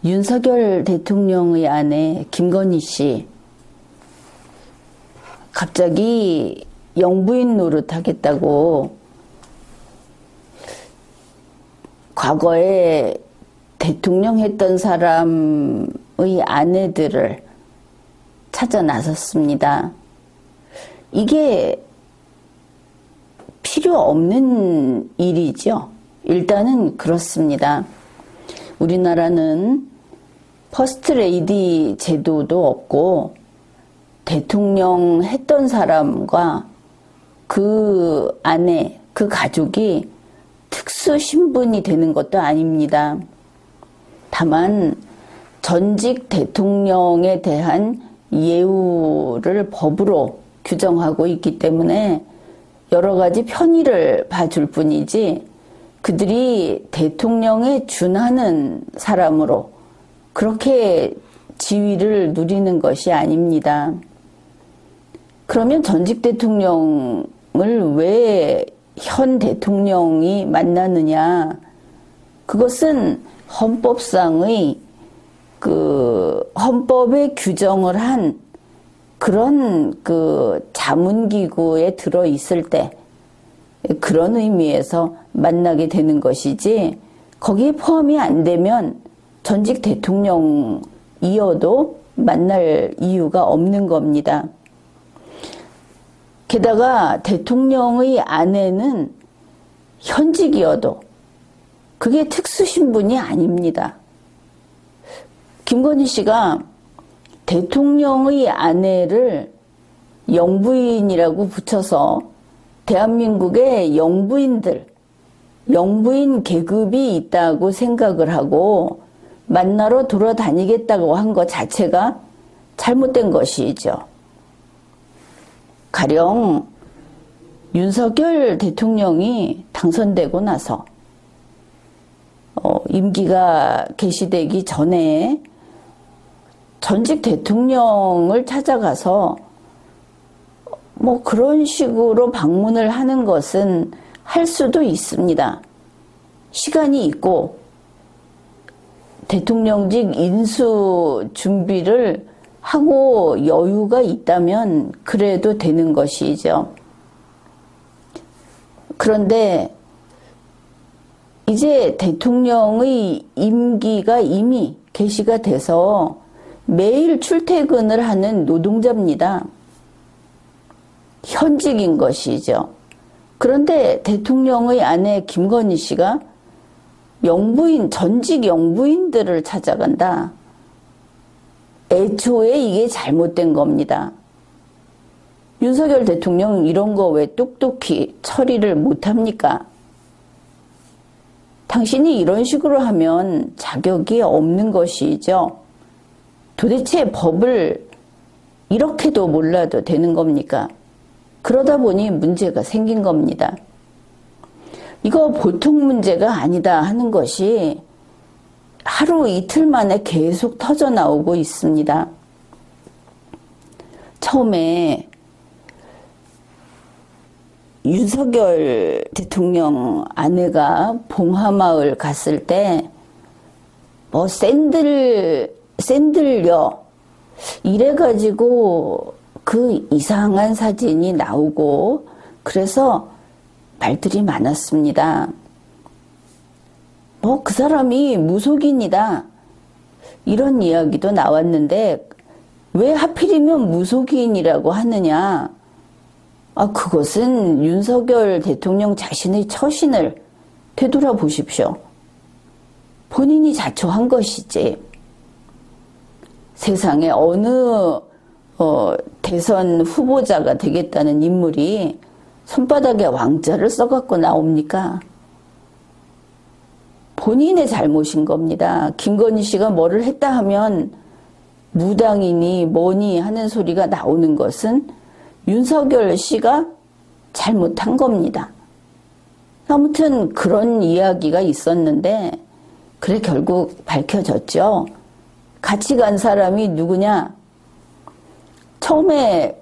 윤석열 대통령의 아내 김건희 씨 갑자기 영부인 노릇하겠다고 과거에 대통령 했던 사람의 아내들을 찾아 나섰습니다. 이게 필요 없는 일이죠. 일단은 그렇습니다. 우리나라는 퍼스트레이디 제도도 없고 대통령 했던 사람과 그 아내, 그 가족이 특수 신분이 되는 것도 아닙니다. 다만 전직 대통령에 대한 예우를 법으로 규정하고 있기 때문에 여러 가지 편의를 봐줄 뿐이지 그들이 대통령에 준하는 사람으로 그렇게 지위를 누리는 것이 아닙니다. 그러면 전직 대통령을 왜 현 대통령이 만나느냐? 그것은 헌법상의 헌법에 규정을 한 그런 자문기구에 들어있을 때 그런 의미에서 만나게 되는 것이지 거기에 포함이 안 되면 전직 대통령이어도 만날 이유가 없는 겁니다. 게다가 대통령의 아내는 현직이어도 그게 특수신분이 아닙니다. 김건희 씨가 대통령의 아내를 영부인이라고 붙여서 대한민국에 영부인 계급이 있다고 생각을 하고 만나러 돌아다니겠다고 한 것 자체가 잘못된 것이죠. 가령 윤석열 대통령이 당선되고 나서 임기가 개시되기 전에 전직 대통령을 찾아가서 뭐 그런 식으로 방문을 하는 것은 할 수도 있습니다. 시간이 있고 대통령직 인수 준비를 하고 여유가 있다면 그래도 되는 것이죠. 그런데 이제 대통령의 임기가 이미 개시가 돼서 매일 출퇴근을 하는 노동자입니다. 현직인 것이죠. 그런데 대통령의 아내 김건희 씨가 전직 영부인들을 찾아간다. 애초에 이게 잘못된 겁니다. 윤석열 대통령 이런 거 왜 똑똑히 처리를 못합니까? 당신이 이런 식으로 하면 자격이 없는 것이죠. 도대체 법을 이렇게도 몰라도 되는 겁니까? 그러다 보니 문제가 생긴 겁니다. 이거 보통 문제가 아니다 하는 것이 하루 이틀 만에 계속 터져 나오고 있습니다. 처음에 윤석열 대통령 아내가 봉하마을 갔을 때 뭐 샌들려 이래가지고 그 이상한 사진이 나오고 그래서 말들이 많았습니다. 그 사람이 무속인이다 이런 이야기도 나왔는데 왜 하필이면 무속인이라고 하느냐? 그것은 윤석열 대통령 자신의 처신을 되돌아보십시오. 본인이 자초한 것이지. 세상에 어느 대선 후보자가 되겠다는 인물이 손바닥에 왕자를 써갖고 나옵니까? 본인의 잘못인 겁니다. 김건희 씨가 뭐를 했다 하면 무당이니 뭐니 하는 소리가 나오는 것은 윤석열 씨가 잘못한 겁니다. 아무튼 그런 이야기가 있었는데 그래 결국 밝혀졌죠. 같이 간 사람이 누구냐? 처음에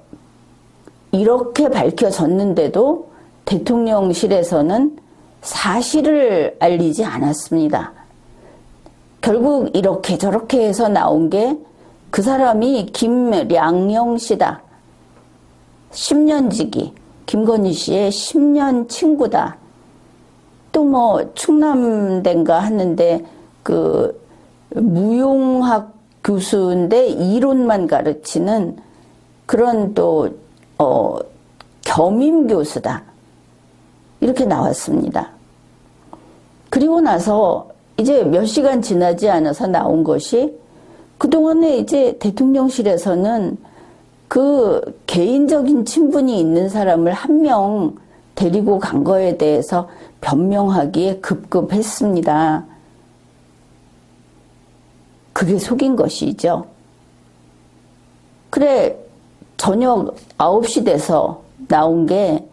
이렇게 밝혀졌는데도 대통령실에서는 사실을 알리지 않았습니다. 결국 이렇게 저렇게 해서 나온 게 그 사람이 김량영 씨다. 10년 지기. 김건희 씨의 10년 친구다. 또 뭐 충남대인가 하는데 그 무용학 교수인데 이론만 가르치는 그런 또 겸임 교수다. 이렇게 나왔습니다. 그리고 나서 이제 몇 시간 지나지 않아서 나온 것이 그동안에 이제 대통령실에서는 그 개인적인 친분이 있는 사람을 한 명 데리고 간 거에 대해서 변명하기에 급급했습니다. 그게 속인 것이죠. 그래, 저녁 9시 돼서 나온 게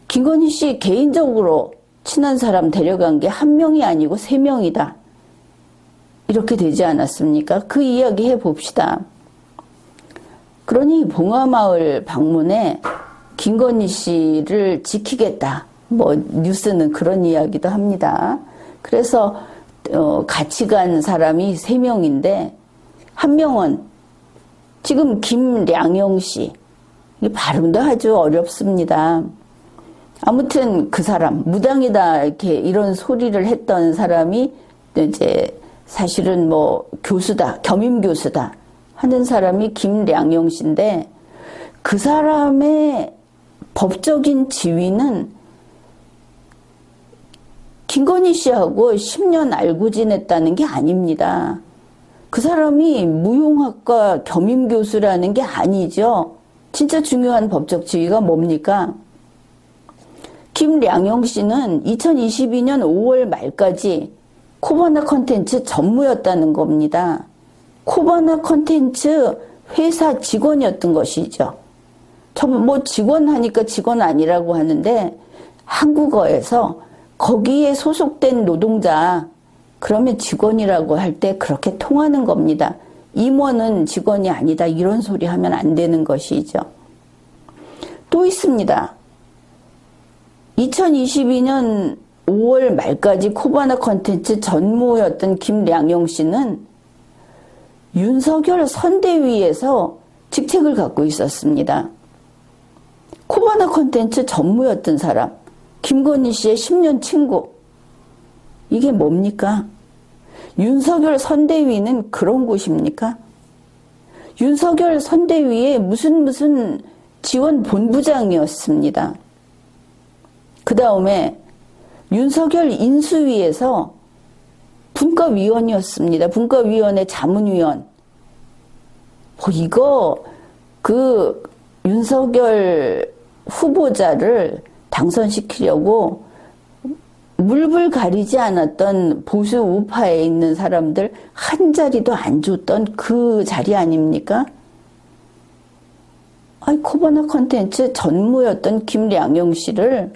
김건희 씨 개인적으로 친한 사람 데려간 게 한 명이 아니고 3명이다. 이렇게 되지 않았습니까? 그 이야기 해봅시다. 그러니 봉화마을 방문에 김건희 씨를 지키겠다. 뭐 뉴스는 그런 이야기도 합니다. 그래서 같이 간 사람이 3명인데 한 명은 지금 김량영 씨. 이 발음도 아주 어렵습니다. 아무튼 그 사람 무당이다 이렇게 이런 소리를 했던 사람이 이제 사실은 뭐 교수다, 겸임 교수다 하는 사람이 김량영 씨인데 그 사람의 법적인 지위는 김건희 씨하고 10년 알고 지냈다는 게 아닙니다. 그 사람이 무용학과 겸임 교수라는 게 아니죠. 진짜 중요한 법적 지위가 뭡니까? 김량영 씨는 2022년 5월 말까지 코바나 컨텐츠 전무였다는 겁니다. 코바나 컨텐츠 회사 직원이었던 것이죠. 뭐 직원 하니까 직원 아니라고 하는데 한국어에서 거기에 소속된 노동자 그러면 직원이라고 할 때 그렇게 통하는 겁니다. 임원은 직원이 아니다 이런 소리 하면 안 되는 것이죠. 또 있습니다. 2022년 5월 말까지 코바나 컨텐츠 전무였던 김량영 씨는 윤석열 선대위에서 직책을 갖고 있었습니다. 코바나 컨텐츠 전무였던 사람, 김건희 씨의 10년 친구. 이게 뭡니까? 윤석열 선대위는 그런 곳입니까? 윤석열 선대위의 무슨 지원 본부장이었습니다. 그 다음에 윤석열 인수위에서 분과위원이었습니다. 분과위원회 자문위원. 이거 그 윤석열 후보자를 당선시키려고 물불 가리지 않았던 보수 우파에 있는 사람들 한 자리도 안 줬던 그 자리 아닙니까? 코바나 컨텐츠 전무였던 김량영 씨를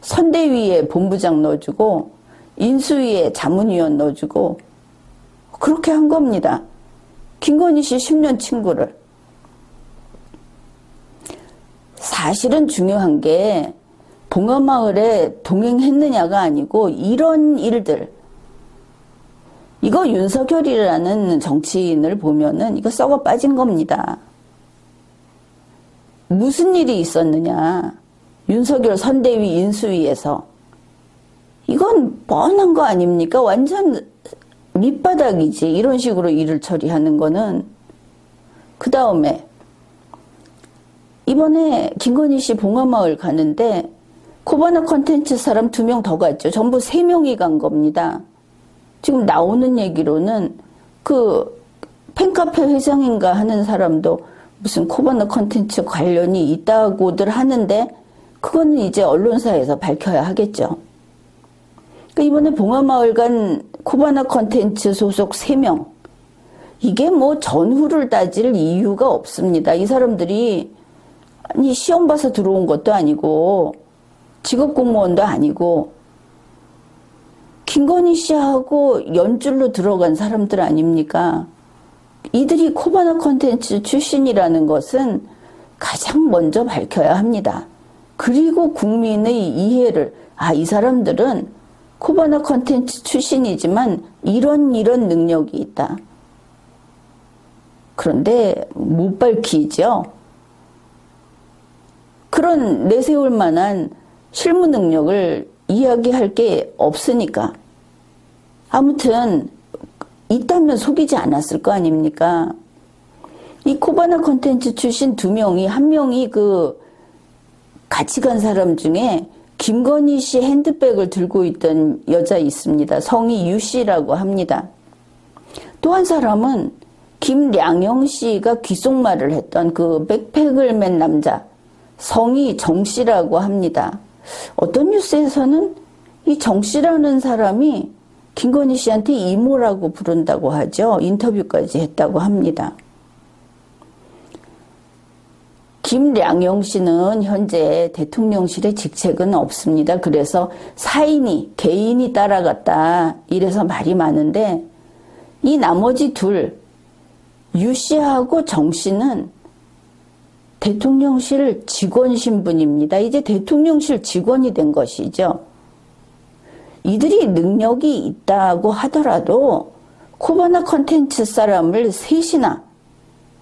선대위에 본부장 넣어주고 인수위에 자문위원 넣어주고 그렇게 한 겁니다. 김건희 씨 10년 친구를. 사실은 중요한 게 봉화마을에 동행했느냐가 아니고 이런 일들. 이거 윤석열이라는 정치인을 보면은 이거 썩어 빠진 겁니다. 무슨 일이 있었느냐. 윤석열 선대위 인수위에서. 이건 뻔한 거 아닙니까? 완전 밑바닥이지. 이런 식으로 일을 처리하는 거는. 그 다음에 이번에 김건희 씨 봉화마을 가는데 코바나 컨텐츠 사람 2명 더 갔죠. 전부 3명이 간 겁니다. 지금 나오는 얘기로는 그 팬카페 회장인가 하는 사람도 무슨 코바나 컨텐츠 관련이 있다고들 하는데 그거는 이제 언론사에서 밝혀야 하겠죠. 그러니까 이번에 봉화마을 간 코바나 컨텐츠 소속 3명. 이게 뭐 전후를 따질 이유가 없습니다. 이 사람들이 아니 시험 봐서 들어온 것도 아니고 직업공무원도 아니고 김건희 씨하고 연줄로 들어간 사람들 아닙니까? 이들이 코바나 컨텐츠 출신이라는 것은 가장 먼저 밝혀야 합니다. 그리고 국민의 이해를 이 사람들은 코바나 컨텐츠 출신이지만 이런 능력이 있다. 그런데 못 밝히죠. 그런 내세울 만한 실무 능력을 이야기할 게 없으니까. 아무튼 있다면 속이지 않았을 거 아닙니까? 이 코바나 컨텐츠 출신 2명이, 한 명이 같이 간 사람 중에 김건희 씨 핸드백을 들고 있던 여자 있습니다. 성이 유 씨라고 합니다. 또 한 사람은 김량영 씨가 귓속말을 했던 그 백팩을 맨 남자, 성이 정 씨라고 합니다. 어떤 뉴스에서는 이 정 씨라는 사람이 김건희 씨한테 이모라고 부른다고 하죠. 인터뷰까지 했다고 합니다. 김량영 씨는 현재 대통령실에 직책은 없습니다. 그래서 사인이, 개인이 따라갔다. 이래서 말이 많은데, 이 나머지 둘, 유 씨하고 정 씨는 대통령실 직원 신분입니다. 이제 대통령실 직원이 된 것이죠. 이들이 능력이 있다고 하더라도 코바나 컨텐츠 사람을 셋이나,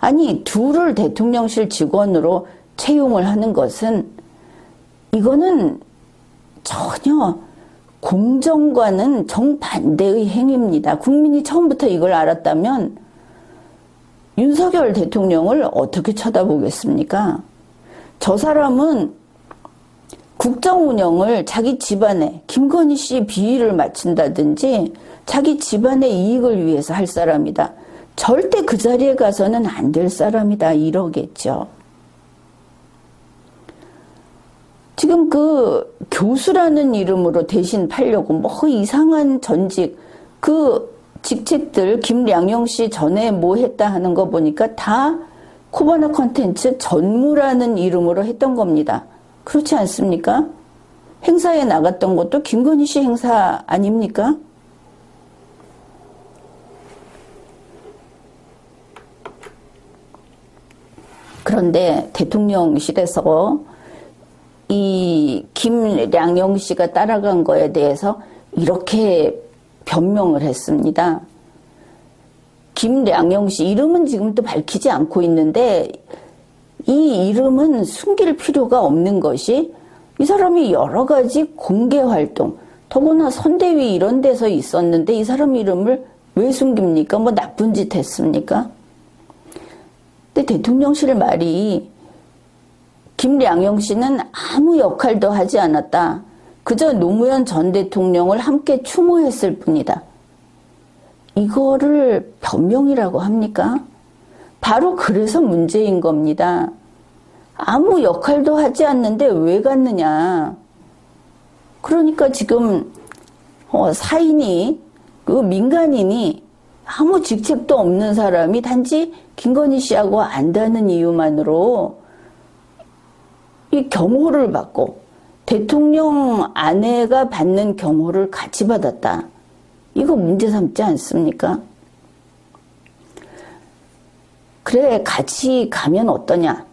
아니 둘을 대통령실 직원으로 채용을 하는 것은, 이거는 전혀 공정과는 정반대의 행위입니다. 국민이 처음부터 이걸 알았다면 윤석열 대통령을 어떻게 쳐다보겠습니까? 저 사람은 국정 운영을 자기 집안에 김건희 씨 비위를 맞춘다든지 자기 집안의 이익을 위해서 할 사람이다. 절대 그 자리에 가서는 안 될 사람이다. 이러겠죠. 지금 교수라는 이름으로 대신 팔려고 이상한 전직, 직책들, 김량영 씨 전에 뭐 했다 하는 거 보니까 다 코바나 컨텐츠 전무라는 이름으로 했던 겁니다. 그렇지 않습니까? 행사에 나갔던 것도 김건희 씨 행사 아닙니까? 그런데 대통령실에서 이 김량영 씨가 따라간 거에 대해서 이렇게 변명을 했습니다. 김량영 씨 이름은 지금도 밝히지 않고 있는데, 이 이름은 숨길 필요가 없는 것이, 이 사람이 여러 가지 공개 활동, 더구나 선대위 이런 데서 있었는데 이 사람 이름을 왜 숨깁니까? 뭐 나쁜 짓 했습니까? 근데 대통령실 말이, 김량영 씨는 아무 역할도 하지 않았다. 그저 노무현 전 대통령을 함께 추모했을 뿐이다. 이거를 변명이라고 합니까? 바로 그래서 문제인 겁니다. 아무 역할도 하지 않는데 왜 갔느냐. 그러니까 지금 사인이, 민간인이, 아무 직책도 없는 사람이 단지 김건희 씨하고 안다는 이유만으로 이 경호를 받고, 대통령 아내가 받는 경호를 같이 받았다. 이거 문제 삼지 않습니까? 그래, 같이 가면 어떠냐.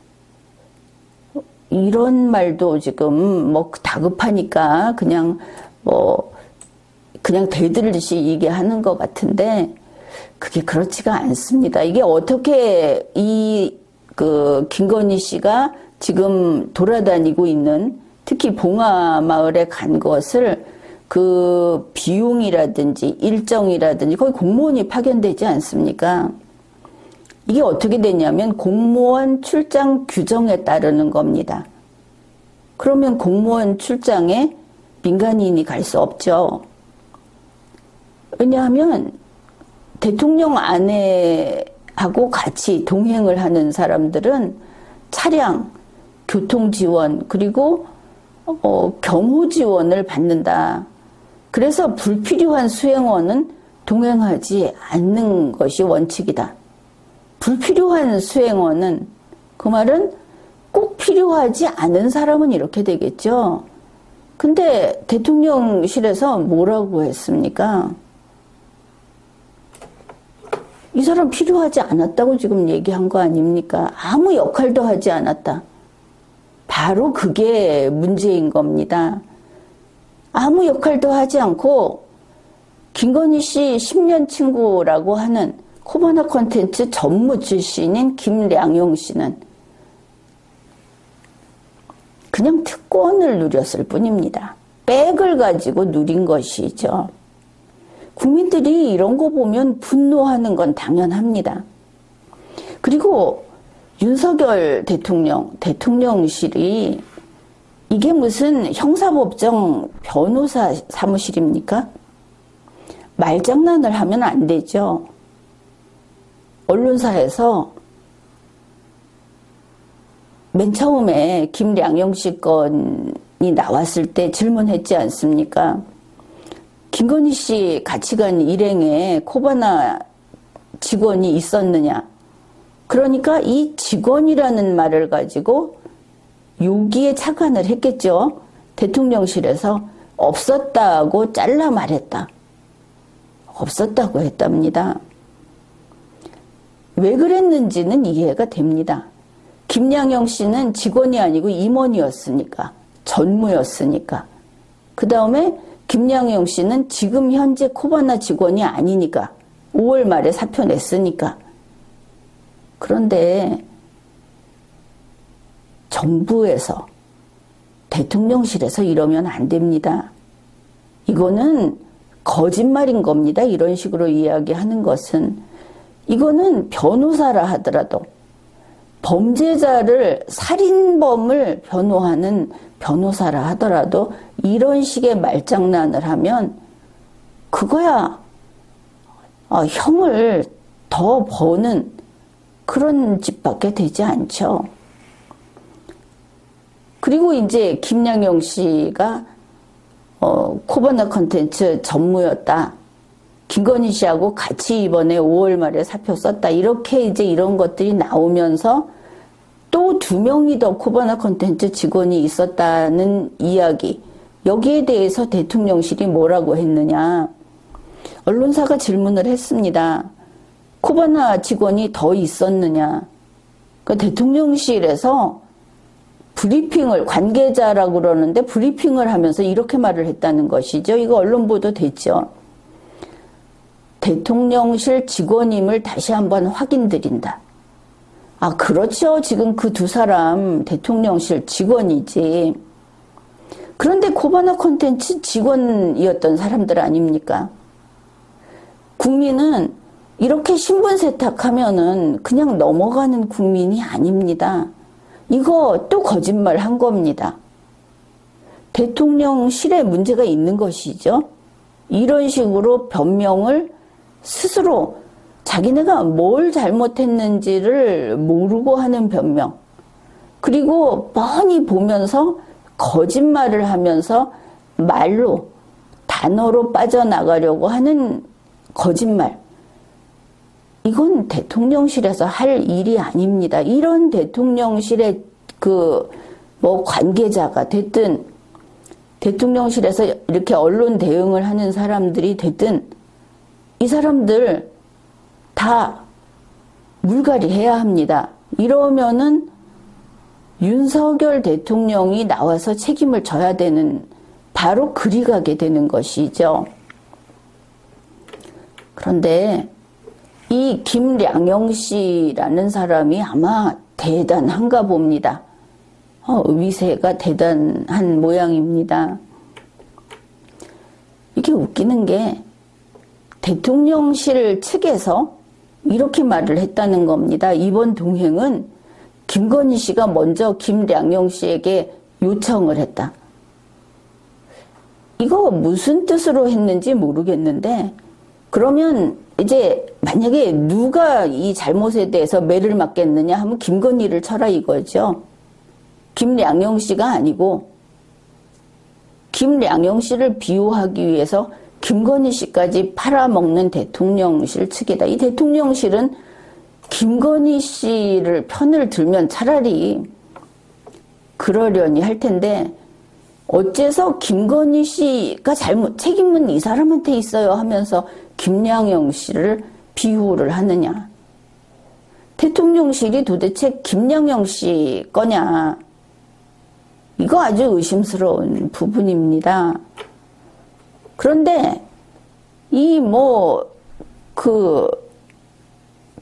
이런 말도 지금 다급하니까 그냥 대들듯이 얘기하는 것 같은데, 그게 그렇지가 않습니다. 이게 어떻게 김건희 씨가 지금 돌아다니고 있는, 특히 봉화마을에 간 것을 비용이라든지 일정이라든지 거기 공무원이 파견되지 않습니까? 이게 어떻게 되냐면 공무원 출장 규정에 따르는 겁니다. 그러면 공무원 출장에 민간인이 갈 수 없죠. 왜냐하면 대통령 아내하고 같이 동행을 하는 사람들은 차량, 교통 지원, 그리고 경호 지원을 받는다. 그래서 불필요한 수행원은 동행하지 않는 것이 원칙이다. 불필요한 수행원은, 그 말은 꼭 필요하지 않은 사람은 이렇게 되겠죠. 근데 대통령실에서 뭐라고 했습니까? 이 사람 필요하지 않았다고 지금 얘기한 거 아닙니까? 아무 역할도 하지 않았다. 바로 그게 문제인 겁니다. 아무 역할도 하지 않고 김건희 씨 10년 친구라고 하는 코바나 콘텐츠 전무 출신인 김량용 씨는 그냥 특권을 누렸을 뿐입니다. 백을 가지고 누린 것이죠. 국민들이 이런 거 보면 분노하는 건 당연합니다. 그리고 윤석열 대통령실이 이게 무슨 형사법정 변호사 사무실입니까? 말장난을 하면 안 되죠. 언론사에서 맨 처음에 김량용 씨 건이 나왔을 때 질문했지 않습니까? 김건희 씨 같이 간 일행에 코바나 직원이 있었느냐? 그러니까 이 직원이라는 말을 가지고 요기에 착안을 했겠죠. 대통령실에서 없었다고 잘라 말했다. 없었다고 했답니다. 왜 그랬는지는 이해가 됩니다. 김양영 씨는 직원이 아니고 임원이었으니까, 전무였으니까. 그 다음에 김양영 씨는 지금 현재 코바나 직원이 아니니까 5월 말에 사표 냈으니까. 그런데 정부에서 대통령실에서 이러면 안 됩니다. 이거는 거짓말인 겁니다. 이런 식으로 이야기하는 것은. 이거는 변호사라 하더라도 범죄자를 살인범을 변호하는 변호사라 하더라도 이런 식의 말장난을 하면 그거야 형을 더 버는 그런 집밖에 되지 않죠. 그리고 이제 김양영 씨가 코바나 콘텐츠 전무였다. 김건희 씨하고 같이 이번에 5월 말에 사표 썼다. 이렇게 이제 이런 것들이 나오면서 또 2명이 더 코바나 콘텐츠 직원이 있었다는 이야기. 여기에 대해서 대통령실이 뭐라고 했느냐. 언론사가 질문을 했습니다. 코바나 직원이 더 있었느냐. 그러니까 대통령실에서 브리핑을, 관계자라고 그러는데 브리핑을 하면서 이렇게 말을 했다는 것이죠. 이거 언론 보도 됐죠. 대통령실 직원임을 다시 한번 확인드린다. 아, 그렇죠. 지금 그 2사람 대통령실 직원이지. 그런데 코바나 콘텐츠 직원이었던 사람들 아닙니까? 국민은 이렇게 신분 세탁하면은 그냥 넘어가는 국민이 아닙니다. 이거 또 거짓말 한 겁니다. 대통령실에 문제가 있는 것이죠. 이런 식으로 변명을 스스로 자기네가 뭘 잘못했는지를 모르고 하는 변명. 그리고 뻔히 보면서 거짓말을 하면서 말로, 단어로 빠져나가려고 하는 거짓말. 이건 대통령실에서 할 일이 아닙니다. 이런 대통령실의 관계자가 됐든, 대통령실에서 이렇게 언론 대응을 하는 사람들이 됐든, 이 사람들 다 물갈이 해야 합니다. 이러면은 윤석열 대통령이 나와서 책임을 져야 되는, 바로 그리 가게 되는 것이죠. 그런데 이 김량영 씨라는 사람이 아마 대단한가 봅니다. 위세가 대단한 모양입니다. 이게 웃기는 게 대통령실 측에서 이렇게 말을 했다는 겁니다. 이번 동행은 김건희 씨가 먼저 김량영 씨에게 요청을 했다. 이거 무슨 뜻으로 했는지 모르겠는데, 그러면 이제 만약에 누가 이 잘못에 대해서 매를 맞겠느냐 하면 김건희를 쳐라 이거죠. 김량영 씨가 아니고 김량영 씨를 비호하기 위해서 김건희 씨까지 팔아먹는 대통령실 측이다. 이 대통령실은 김건희 씨를 편을 들면 차라리 그러려니 할 텐데 어째서 김건희 씨가 책임은 이 사람한테 있어요 하면서 김양영 씨를 비호를 하느냐. 대통령실이 도대체 김양영 씨 거냐. 이거 아주 의심스러운 부분입니다. 그런데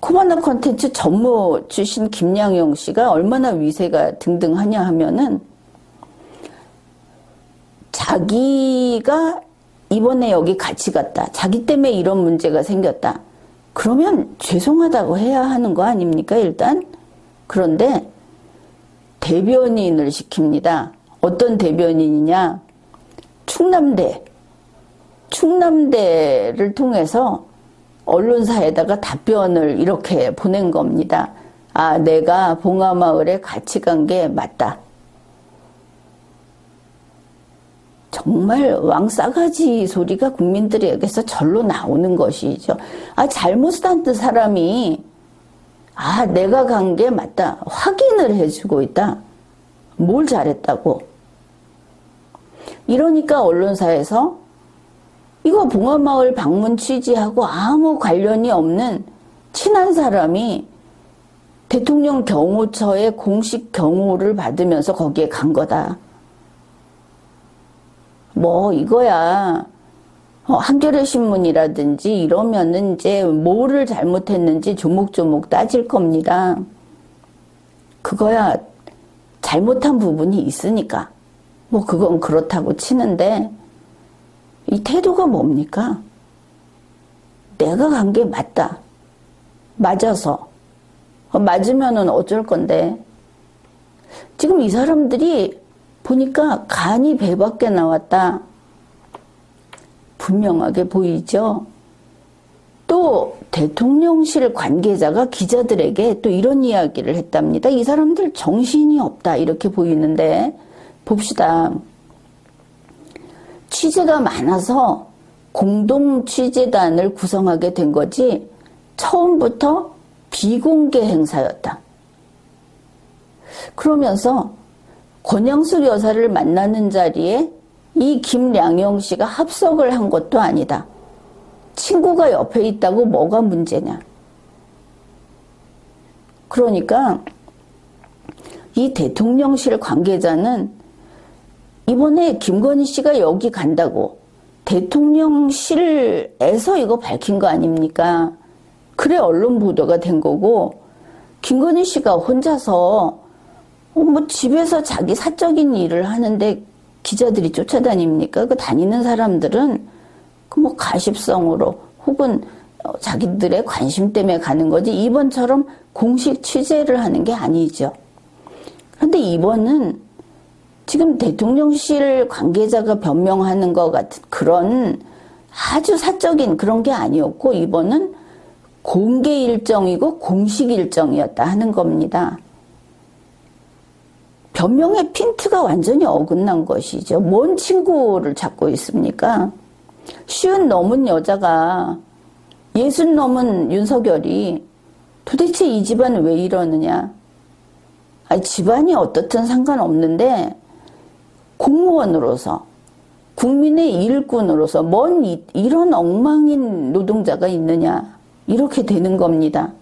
코바나 콘텐츠 전무 출신 김양영 씨가 얼마나 위세가 등등하냐 하면은, 자기가 이번에 여기 같이 갔다. 자기 때문에 이런 문제가 생겼다. 그러면 죄송하다고 해야 하는 거 아닙니까, 일단? 그런데 대변인을 시킵니다. 어떤 대변인이냐? 충남대를 통해서 언론사에다가 답변을 이렇게 보낸 겁니다. 아, 내가 봉하마을에 같이 간 게 맞다. 정말 왕싸가지 소리가 국민들에게서 절로 나오는 것이죠. 아, 잘못한 사람이 내가 간 게 맞다. 확인을 해주고 있다. 뭘 잘했다고. 이러니까 언론사에서 이거 봉하마을 방문 취지하고 아무 관련이 없는 친한 사람이 대통령 경호처의 공식 경호를 받으면서 거기에 간 거다. 이거야. 한겨레 신문이라든지 이러면은 이제 뭐를 잘못했는지 조목조목 따질 겁니다. 그거야 잘못한 부분이 있으니까. 그건 그렇다고 치는데, 이 태도가 뭡니까? 내가 간 게 맞다. 맞아서. 맞으면은 어쩔 건데. 지금 이 사람들이 보니까 간이 배 밖에 나왔다. 분명하게 보이죠? 또 대통령실 관계자가 기자들에게 또 이런 이야기를 했답니다. 이 사람들 정신이 없다 이렇게 보이는데 봅시다. 취재가 많아서 공동 취재단을 구성하게 된 거지 처음부터 비공개 행사였다. 그러면서 권영숙 여사를 만나는 자리에 이 김양영 씨가 합석을 한 것도 아니다. 친구가 옆에 있다고 뭐가 문제냐. 그러니까 이 대통령실 관계자는 이번에 김건희 씨가 여기 간다고 대통령실에서 이거 밝힌 거 아닙니까? 그래 언론 보도가 된 거고, 김건희 씨가 혼자서 집에서 자기 사적인 일을 하는데 기자들이 쫓아다닙니까? 그 다니는 사람들은 가십성으로 혹은 자기들의 관심 때문에 가는 거지 이번처럼 공식 취재를 하는 게 아니죠. 그런데 이번은 지금 대통령실 관계자가 변명하는 것 같은 그런 아주 사적인 그런 게 아니었고, 이번은 공개 일정이고 공식 일정이었다 하는 겁니다. 변명의 핀트가 완전히 어긋난 것이죠. 뭔 친구를 찾고 있습니까? 50 넘은 여자가 60 넘은 윤석열이 도대체 이 집안은 왜 이러느냐. 집안이 어떻든 상관없는데 공무원으로서 국민의 일꾼으로서 이런 엉망인 노동자가 있느냐. 이렇게 되는 겁니다.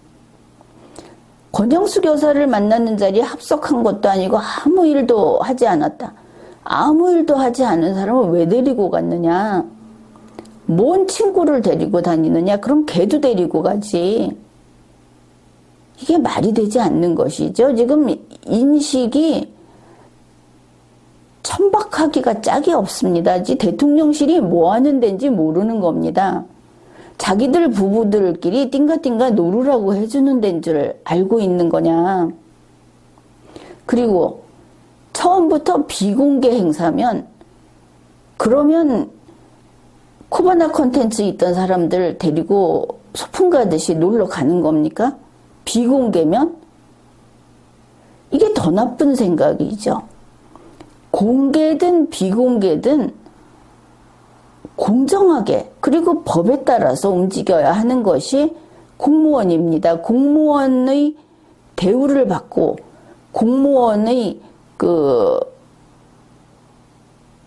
권영숙 여사를 만나는 자리에 합석한 것도 아니고 아무 일도 하지 않았다. 아무 일도 하지 않은 사람을 왜 데리고 갔느냐. 뭔 친구를 데리고 다니느냐. 그럼 걔도 데리고 가지. 이게 말이 되지 않는 것이죠. 지금 인식이 천박하기가 짝이 없습니다. 대통령실이 뭐 하는 데인지 모르는 겁니다. 자기들 부부들끼리 띵가띵가 놀으라고 해주는 데인 줄 알고 있는 거냐. 그리고 처음부터 비공개 행사면, 그러면 코바나 콘텐츠 있던 사람들 데리고 소풍 가듯이 놀러 가는 겁니까? 비공개면? 이게 더 나쁜 생각이죠. 공개든 비공개든 공정하게 그리고 법에 따라서 움직여야 하는 것이 공무원입니다. 공무원의 대우를 받고 공무원의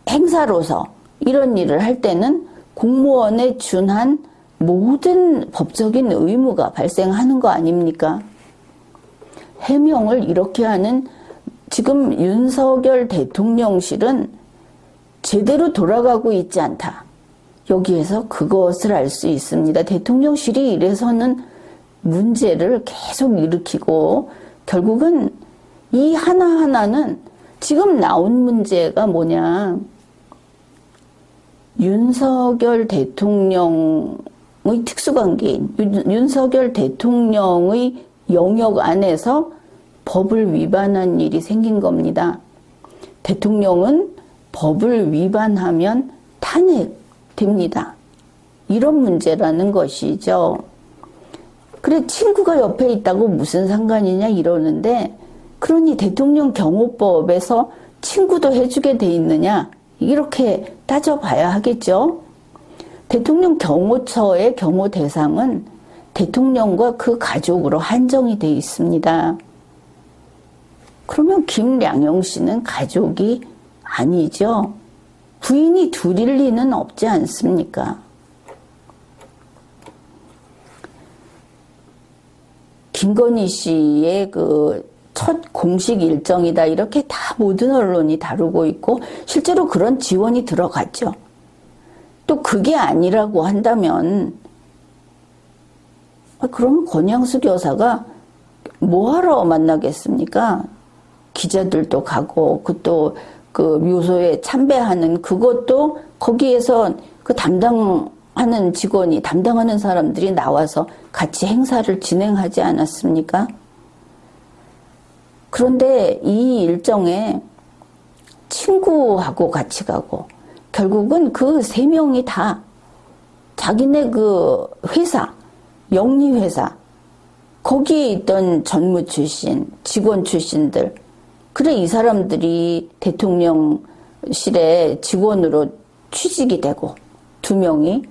행사로서 이런 일을 할 때는 공무원에 준한 모든 법적인 의무가 발생하는 거 아닙니까? 해명을 이렇게 하는 지금 윤석열 대통령실은 제대로 돌아가고 있지 않다. 여기에서 그것을 알 수 있습니다. 대통령실이 이래서는 문제를 계속 일으키고 결국은 이 하나하나는 지금 나온 문제가 뭐냐. 윤석열 대통령의 특수관계인 윤석열 대통령의 영역 안에서 법을 위반한 일이 생긴 겁니다. 대통령은 법을 위반하면 탄핵됩니다. 이런 문제라는 것이죠. 그래 친구가 옆에 있다고 무슨 상관이냐 이러는데 그러니 대통령 경호법에서 친구도 해주게 돼 있느냐 이렇게 따져봐야 하겠죠. 대통령 경호처의 경호 대상은 대통령과 그 가족으로 한정이 돼 있습니다. 그러면 김량영 씨는 가족이 아니죠. 부인이 둘일 리는 없지 않습니까? 김건희 씨의 그 첫 공식 일정이다 이렇게 다 모든 언론이 다루고 있고 실제로 그런 지원이 들어갔죠. 또 그게 아니라고 한다면 그러면 권양숙 여사가 뭐하러 만나겠습니까? 기자들도 가고 또 그 묘소에 참배하는 그것도 거기에서 그 담당하는 직원이 담당하는 사람들이 나와서 같이 행사를 진행하지 않았습니까? 그런데 이 일정에 친구하고 같이 가고 결국은 그 세 명이 다 자기네 그 회사, 영리회사 거기에 있던 전무 출신, 직원 출신들 그래 이 사람들이 대통령실에 직원으로 취직이 되고 두 명이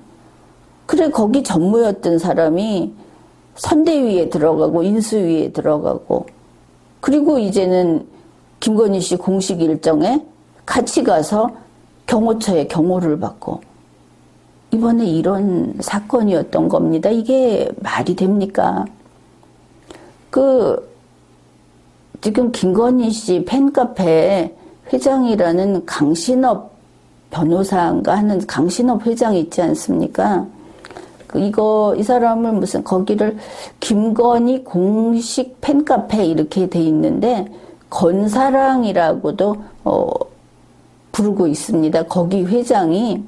그래 거기 전무였던 사람이 선대위에 들어가고 인수위에 들어가고 그리고 이제는 김건희 씨 공식 일정에 같이 가서 경호처에 경호를 받고 이번에 이런 사건이었던 겁니다. 이게 말이 됩니까? 지금 김건희 씨 팬카페 회장이라는 강신업 변호사인가 하는 강신업 회장이 있지 않습니까? 이 사람을 무슨 거기를 김건희 공식 팬카페 이렇게 돼 있는데 건사랑이라고도 부르고 있습니다. 거기 회장이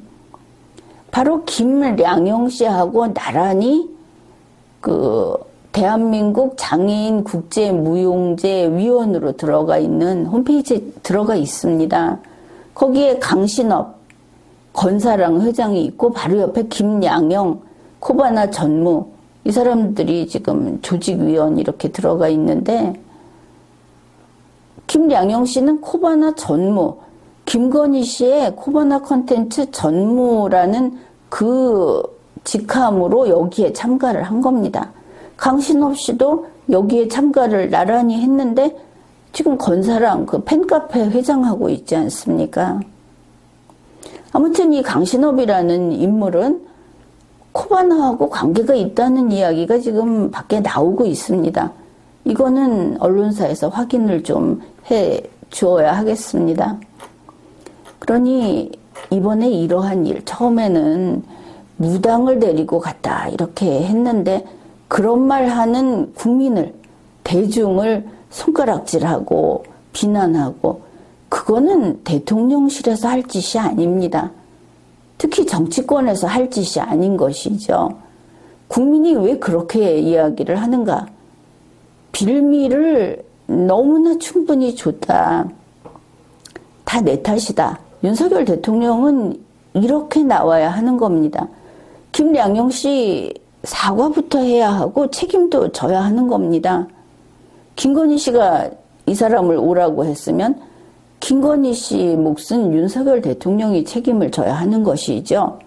바로 김량영 씨하고 나란히 대한민국 장애인 국제무용제 위원으로 들어가 있는 홈페이지에 들어가 있습니다. 거기에 강신업 건사랑 회장이 있고 바로 옆에 김량영 코바나 전무 이 사람들이 지금 조직위원 이렇게 들어가 있는데 김량영 씨는 코바나 전무 김건희 씨의 코바나 콘텐츠 전무라는 그 직함으로 여기에 참가를 한 겁니다. 강신업 씨도 여기에 참가를 나란히 했는데 지금 건사랑 그 팬카페 회장하고 있지 않습니까? 아무튼 이 강신업이라는 인물은 코바나하고 관계가 있다는 이야기가 지금 밖에 나오고 있습니다. 이거는 언론사에서 확인을 좀 해 주어야 하겠습니다. 그러니 이번에 이러한 일 처음에는 무당을 데리고 갔다 이렇게 했는데 그런 말 하는 국민을 대중을 손가락질하고 비난하고 그거는 대통령실에서 할 짓이 아닙니다. 특히 정치권에서 할 짓이 아닌 것이죠. 국민이 왜 그렇게 이야기를 하는가? 빌미를 너무나 충분히 줬다. 다 내 탓이다. 윤석열 대통령은 이렇게 나와야 하는 겁니다. 김량영 씨 사과부터 해야 하고 책임도 져야 하는 겁니다. 김건희 씨가 이 사람을 오라고 했으면 김건희 씨 몫은 윤석열 대통령이 책임을 져야 하는 것이죠.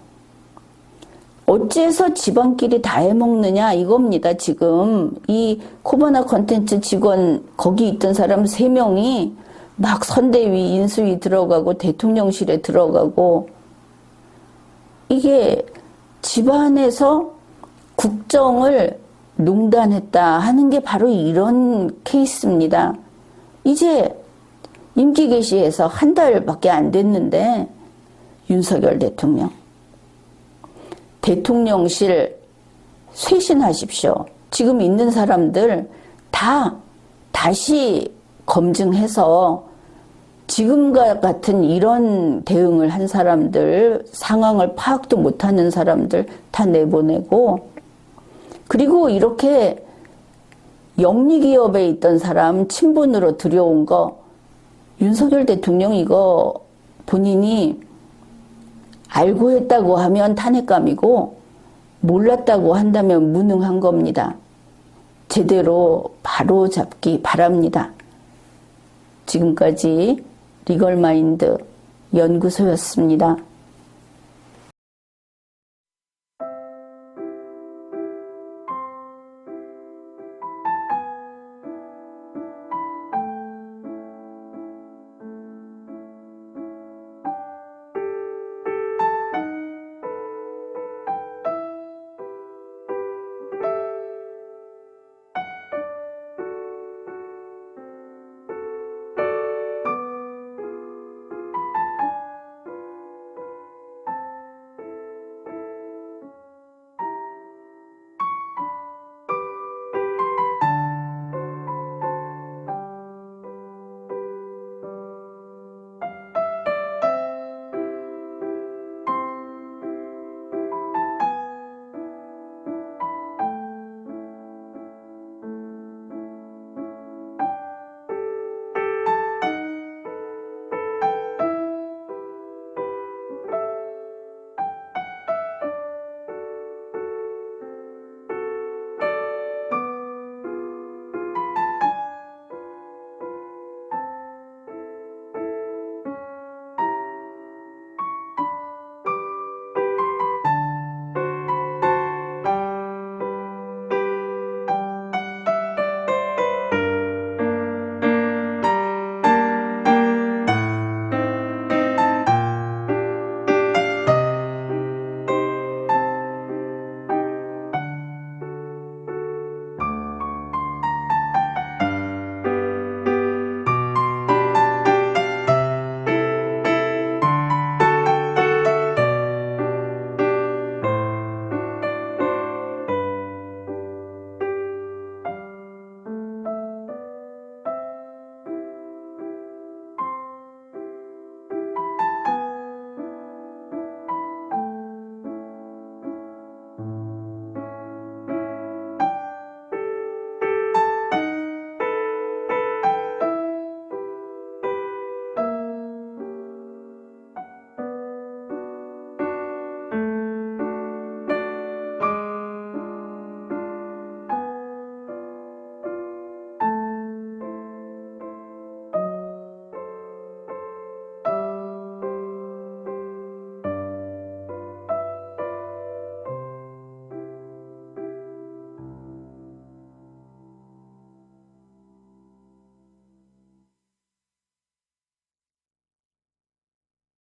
어째서 집안끼리 다 해먹느냐 이겁니다. 지금 이 코바나 콘텐츠 직원 거기 있던 사람 3명이 막 선대위 인수위 들어가고 대통령실에 들어가고 이게 집안에서 국정을 농단했다 하는 게 바로 이런 케이스입니다. 이제 임기 개시해서 한 달밖에 안 됐는데 윤석열 대통령 대통령실 쇄신하십시오. 지금 있는 사람들 다 다시 검증해서 지금과 같은 이런 대응을 한 사람들, 상황을 파악도 못하는 사람들 다 내보내고, 그리고 이렇게 영리기업에 있던 사람 친분으로 들여온 거, 윤석열 대통령 이거 본인이 알고 했다고 하면 탄핵감이고 몰랐다고 한다면 무능한 겁니다. 제대로 바로 잡기 바랍니다. 지금까지 리걸마인드 연구소였습니다.